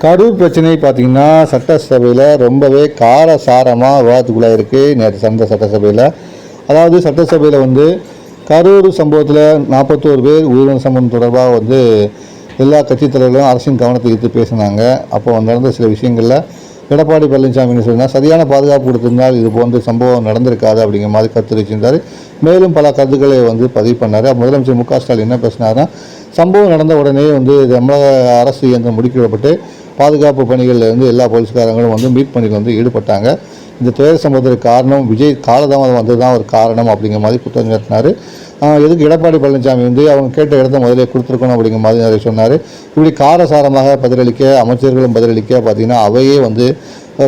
கரூர் பிரச்சனை பார்த்திங்கன்னா சட்டசபையில் ரொம்பவே காரசாரமாக விவாதத்துக்குள்ளே இருக்குது. நேற்று சட்டசபையில் அதாவது சட்டசபையில் கரூர் சம்பவத்தில் 41 பேர் உயிரிழந்த சம்பவம் தொடர்பாக எல்லா கட்சித் தலைவர்களும் அரசின் கவனத்தை ஈர்த்து பேசினாங்க. அப்போ நடந்த சில விஷயங்களில் எடப்பாடி பழனிசாமி சொன்னால் சரியான பாதுகாப்பு கொடுத்திருந்தால் இது போன்ற சம்பவம் நடந்திருக்காது அப்படிங்கிற மாதிரி கருத்து தெரிவிச்சிருந்தார். மேலும் பல கருத்துக்களை பதிவு பண்ணார். முதலமைச்சர் மு க ஸ்டாலின் என்ன பேசினார்னா, சம்பவம் நடந்த உடனே தமிழக அரசு இயந்திரம் முடுக்கிவிடப்பட்டு பாதுகாப்பு பணிகளில் எல்லா போலீஸ்காரங்களும் மீட் பணியில் ஈடுபட்டாங்க. இந்த துயர சம்பவத்திற்கு காரணம் விஜய் காலதாமதம் வந்தது தான் ஒரு காரணம் அப்படிங்கிற மாதிரி குற்றம் சாட்டினார். எதுக்கு எடப்பாடி பழனிசாமி அவங்க கேட்ட இடத்த முதலே கொடுத்துருக்கணும் அப்படிங்கிற மாதிரி நிறைய சொன்னார். இப்படி காரசாரமாக பதிலளிக்க அமைச்சர்களும் பதிலளிக்க பார்த்திங்கன்னா அவையே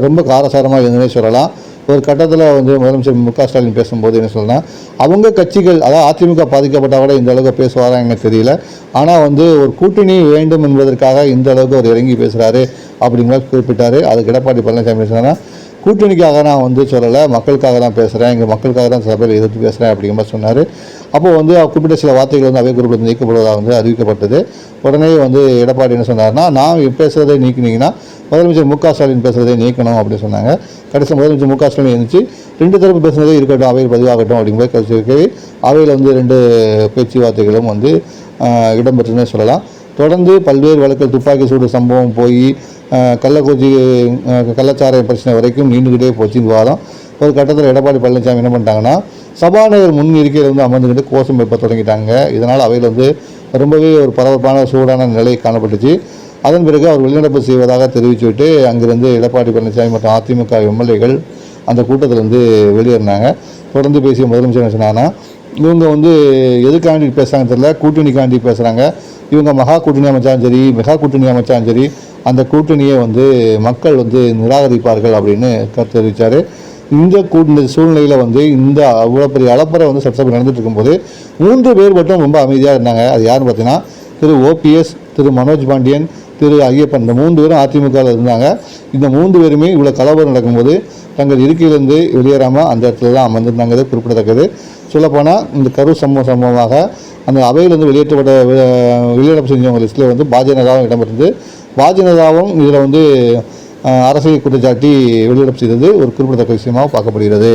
ரொம்ப காரசாரமாக இருந்தே சொல்லலாம். ஒரு கட்டத்தில் முதலமைச்சர் மு க ஸ்டாலின் பேசும்போது என்ன சொல்லலாம், அவங்க கட்சிகள் அதாவது அதிமுக பாதிக்கப்பட்டால் கூட இந்த அளவுக்கு பேசுவாரா எனக்கு தெரியல. ஆனால் ஒரு கூட்டணி வேண்டும் என்பதற்காக இந்த அளவுக்கு அவர் இறங்கி பேசுகிறாரு அப்படிங்கிற குறிப்பிட்டார். அதுக்கு எடப்பாடி பழனிசாமி சொன்னால், கூட்டணிக்காக நான் சொல்லலை, மக்களுக்காக தான் பேசுகிறேன், எங்கள் மக்களுக்காக தான் சபையில் எதிர்த்து பேசுகிறேன் அப்படிங்கிற மாதிரி சொன்னார். அப்போது குறிப்பிட்ட சில வார்த்தைகள் அவை குறிப்பிட்டு நீக்கப்படுவதாக அறிவிக்கப்பட்டது. உடனே எடப்பாடி என்ன சொன்னார்னா, நான் பேசுகிறதை நீக்கினீங்கன்னா முதலமைச்சர் மு க ஸ்டாலின் பேசுகிறதை நீக்கணும் அப்படின்னு சொன்னாங்க. கடைசி முதலமைச்சர் மு க ஸ்டாலின் எழுந்துச்சு 2 தரப்பு பேசுனதே இருக்கட்டும், அவையில் பதிவாகட்டும் அப்படிங்கிற கருத்து இருக்கவே அவையில் 2 பேச்சுவார்த்தைகளும் இடம்பெற்றுன்னே சொல்லலாம். தொடர்ந்து பல்வேறு வழக்கில் துப்பாக்கி சூடு சம்பவம் போய் கள்ளச்சாராய பிரச்சனை வரைக்கும் நீண்டுகிட்டே போச்சு விவாதம். ஒரு கட்டத்தில் எடப்பாடி பழனிசாமி என்ன பண்ணிட்டாங்கன்னா, சபாநாயகர் முன் இருக்கையில் அமர்ந்துக்கிட்டு கோஷம் வைப்ப தொடங்கிட்டாங்க. இதனால் அவையில் ரொம்பவே ஒரு பரபரப்பான சூடான நிலை காணப்பட்டுச்சு. அதன் பிறகு அவர் வெளிநடப்பு செய்வதாக தெரிவித்துவிட்டு அங்கிருந்து எடப்பாடி பழனிசாமி மற்றும் அதிமுக எம்எல்ஏக்கள் அந்த கூட்டத்தில் வெளியேறினாங்க. தொடர்ந்து பேசிய முதலமைச்சர் என்ன சொன்னாங்கன்னா, இவங்க எதுக்காண்டி பேசுகிறாங்க தெரியல, கூட்டணிக்காண்டி பேசுகிறாங்க. இவங்க மகா கூட்டணி அமைச்சாலும் சரி, மெகா கூட்டணி அமைச்சாலும் சரி, அந்த கூட்டணியை மக்கள் நிராகரிப்பார்கள் அப்படின்னு கருத்து தெரிவித்தார். இந்த சூழ்நிலையில் இந்த அவ்வளோ பெரிய அளப்பறை சட்டசபை நடந்துட்டு இருக்கும்போது 3 பேர் மட்டும் ரொம்ப அமைதியாக இருந்தாங்க. அது யாருன்னு பார்த்தீங்கன்னா, திரு ஓபிஎஸ், திரு மனோஜ் பாண்டியன், திரு ஐயப்பன். இந்த 3 பேரும் அதிமுகவில் இருந்தாங்க. இந்த 3 பேருமே இவ்வளோ கலவரம் நடக்கும்போது தங்கள் இருக்கையிலிருந்து வெளியேறாமல் அந்த இடத்துல தான் அமர்ந்திருந்தாங்கிறது குறிப்பிடத்தக்கது. சொல்லப்போனால் இந்த கரூர் சம்பவமாக அந்த அவையிலிருந்து வெளியிடப்பு செஞ்சவங்க லிஸ்ட்டில் பாஜனதாவும் இடம்பெற்றது. பாஜனதாவும் இதில் அரசியல் குற்றச்சாட்டி வெளியிடப்பு செய்தது ஒரு குறிப்பிடத்தக்க விஷயமாக பார்க்கப்படுகிறது.